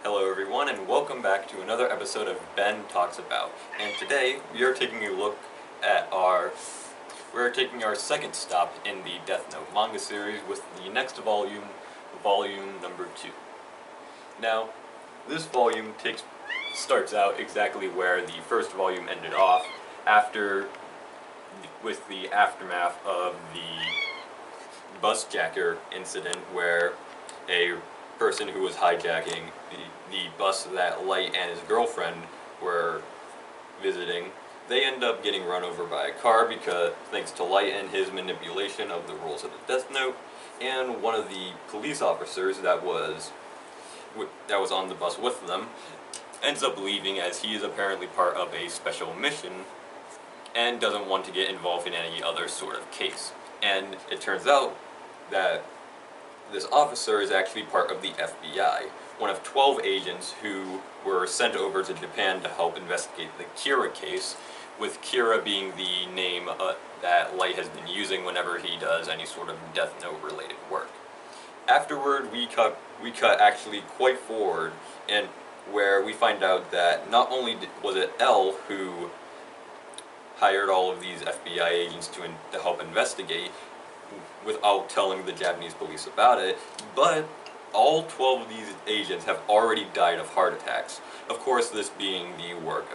Hello everyone and welcome back to another episode of Ben Talks About. And today we are taking a look at we're taking our second stop in the Death Note manga series with the next volume, volume number 2. Now, this volume starts out exactly where the first volume ended off, with the aftermath of the busjacker incident where a person who was hijacking the bus that Light and his girlfriend were visiting, they end up getting run over by a car thanks to Light and his manipulation of the rules of the Death Note, and one of the police officers that was on the bus with them ends up leaving as he is apparently part of a special mission and doesn't want to get involved in any other sort of case. And it turns out that this officer is actually part of the FBI, one of 12 agents who were sent over to Japan to help investigate the Kira case, with Kira being the name that Light has been using whenever he does any sort of Death Note related work. Afterward, we cut actually quite forward, and where we find out that not only was it L who hired all of these FBI agents to help investigate, without telling the Japanese police about it, but all 12 of these agents have already died of heart attacks. Of course, this being the work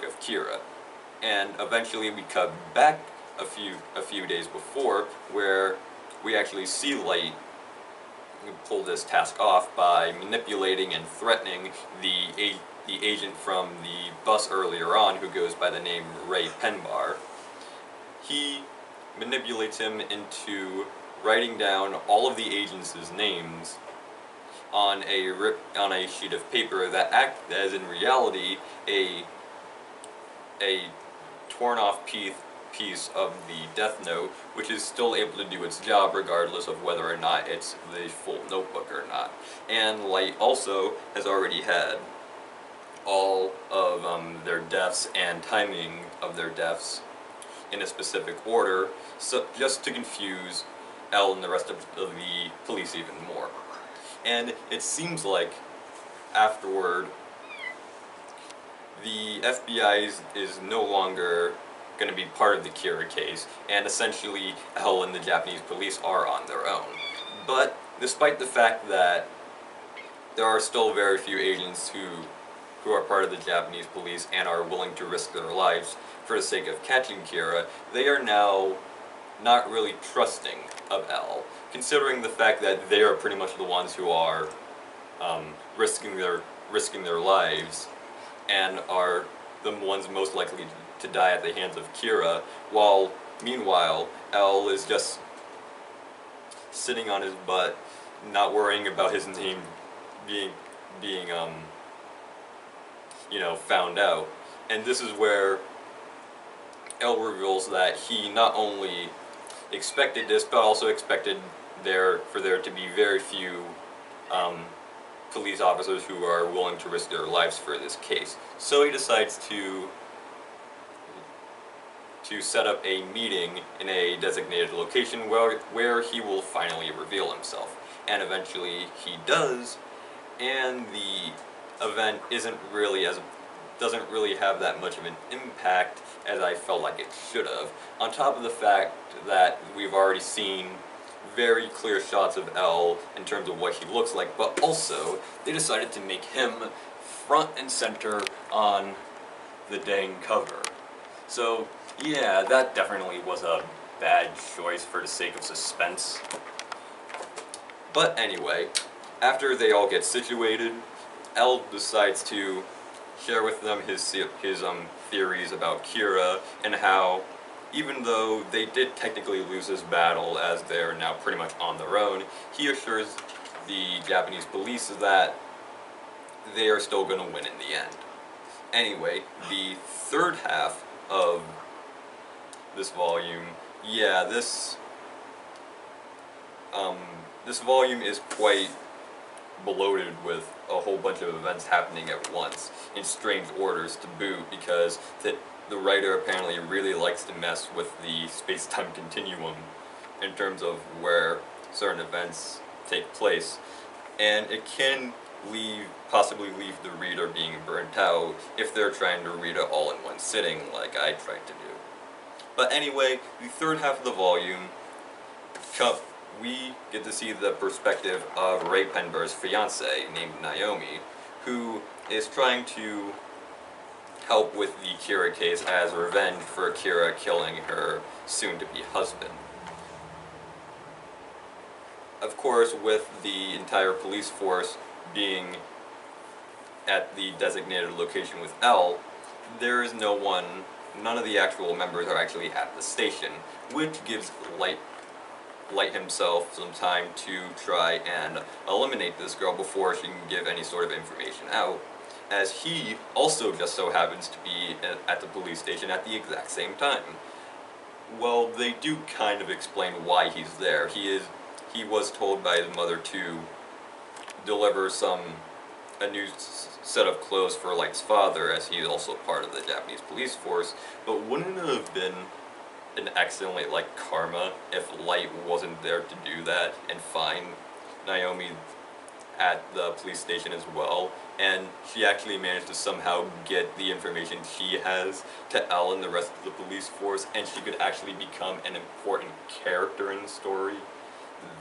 of Kira. And eventually we cut back a few days before, where we actually see Light pull this task off by manipulating and threatening the agent from the bus earlier on, who goes by the name Ray Penbar. He manipulates him into writing down all of the agents' names on a sheet of paper that act as, in reality, a torn off piece of the Death Note, which is still able to do its job regardless of whether or not it's the full notebook or not. And Light also has already had all of their deaths and timing of their deaths in a specific order, so just to confuse L and the rest of the police even more. And it seems like afterward the FBI is no longer going to be part of the Kira case, and essentially L and the Japanese police are on their own. But despite the fact that there are still very few agents who are part of the Japanese police and are willing to risk their lives for the sake of catching Kira, they are now not really trusting of L, considering the fact that they are pretty much the ones who are risking their lives and are the ones most likely to die at the hands of Kira, while meanwhile L is just sitting on his butt, not worrying about his name being found out. And this is where L reveals that he not only expected this, but also expected for there to be very few police officers who are willing to risk their lives for this case. So he decides to set up a meeting in a designated location where he will finally reveal himself. And eventually he does, and the event doesn't really have that much of an impact as I felt like it should have. On top of the fact that we've already seen very clear shots of L in terms of what he looks like, but also they decided to make him front and center on the dang cover. So yeah, that definitely was a bad choice for the sake of suspense. But anyway, after they all get situated, L decides to share with them his theories about Kira, and how, even though they did technically lose this battle as they're now pretty much on their own, he assures the Japanese police that they are still going to win in the end. Anyway, the third half of this volume, yeah, this volume is quite bloated with a whole bunch of events happening at once, in strange orders to boot, because the writer apparently really likes to mess with the space-time continuum in terms of where certain events take place. And it can possibly leave the reader being burnt out if they're trying to read it all in one sitting like I tried to do. But anyway, the third half of the volume, we get to see the perspective of Ray Penber's fiancée named Naomi, who is trying to help with the Kira case as revenge for Kira killing her soon-to-be husband. Of course, with the entire police force being at the designated location with Elle, there is none of the actual members are actually at the station, which gives Light himself some time to try and eliminate this girl before she can give any sort of information out, as he also just so happens to be at the police station at the exact same time. Well, they do kind of explain why he's there. He was told by his mother to deliver a new set of clothes for Light's father, as he's also part of the Japanese police force, but wouldn't it have been an excellent, karma if Light wasn't there to do that and find Naomi at the police station as well, and she actually managed to somehow get the information she has to Elle and the rest of the police force, and she could actually become an important character in the story?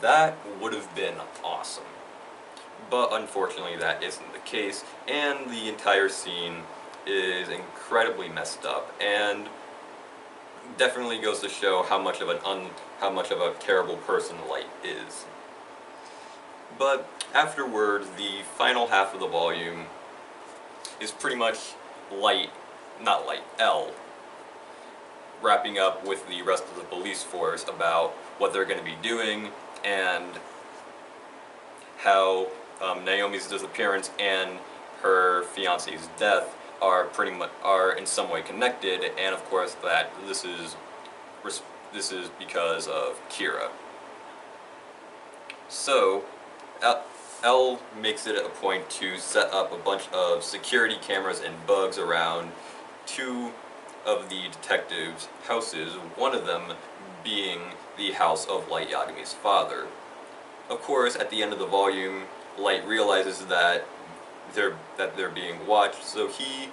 That would have been awesome. But unfortunately that isn't the case, and the entire scene is incredibly messed up, and definitely goes to show how much of a terrible person Light is. But afterwards, the final half of the volume is pretty much Elle, wrapping up with the rest of the police force about what they're going to be doing, and how Naomi's disappearance and her fiance's death are in some way connected, and of course that this is because of Kira. So, Elle makes it a point to set up a bunch of security cameras and bugs around two of the detectives' houses, one of them being the house of Light Yagami's father. Of course, at the end of the volume, Light realizes that they're being watched, so he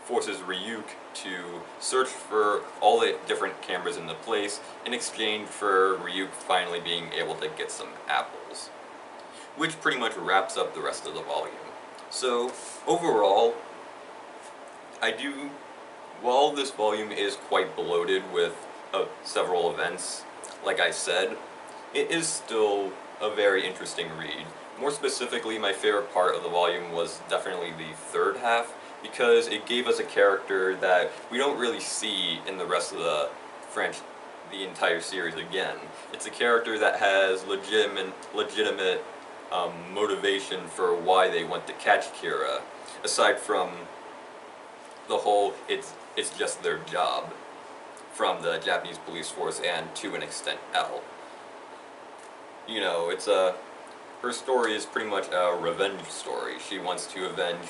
forces Ryuk to search for all the different cameras in the place in exchange for Ryuk finally being able to get some apples. Which pretty much wraps up the rest of the volume. So, overall, while this volume is quite bloated with several events, like I said, it is still a very interesting read. More specifically, my favorite part of the volume was definitely the third half, because it gave us a character that we don't really see in the rest of the entire series again. It's a character that has legitimate motivation for why they want to catch Kira, aside from the whole it's just their job from the Japanese police force and to an extent Elle. You know, her story is pretty much a revenge story. She wants to avenge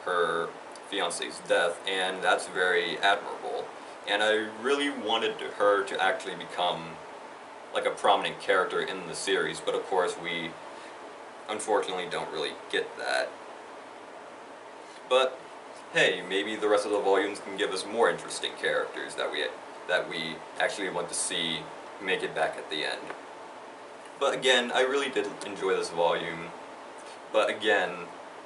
her fiance's death, and that's very admirable. And I really wanted her to actually become like a prominent character in the series, but of course we unfortunately don't really get that. But hey, maybe the rest of the volumes can give us more interesting characters that we actually want to see make it back at the end. But again, I really did enjoy this volume. But again,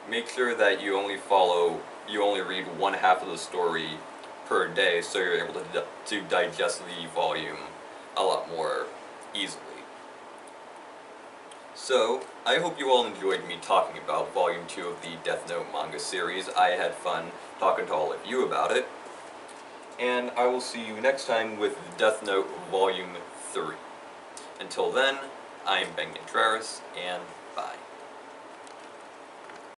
make sure that you only read one half of the story per day, so you're able to digest the volume a lot more easily. So, I hope you all enjoyed me talking about Volume 2 of the Death Note manga series. I had fun talking to all of you about it. And I will see you next time with Death Note Volume 3. Until then, I'm Ben Contreras, and bye.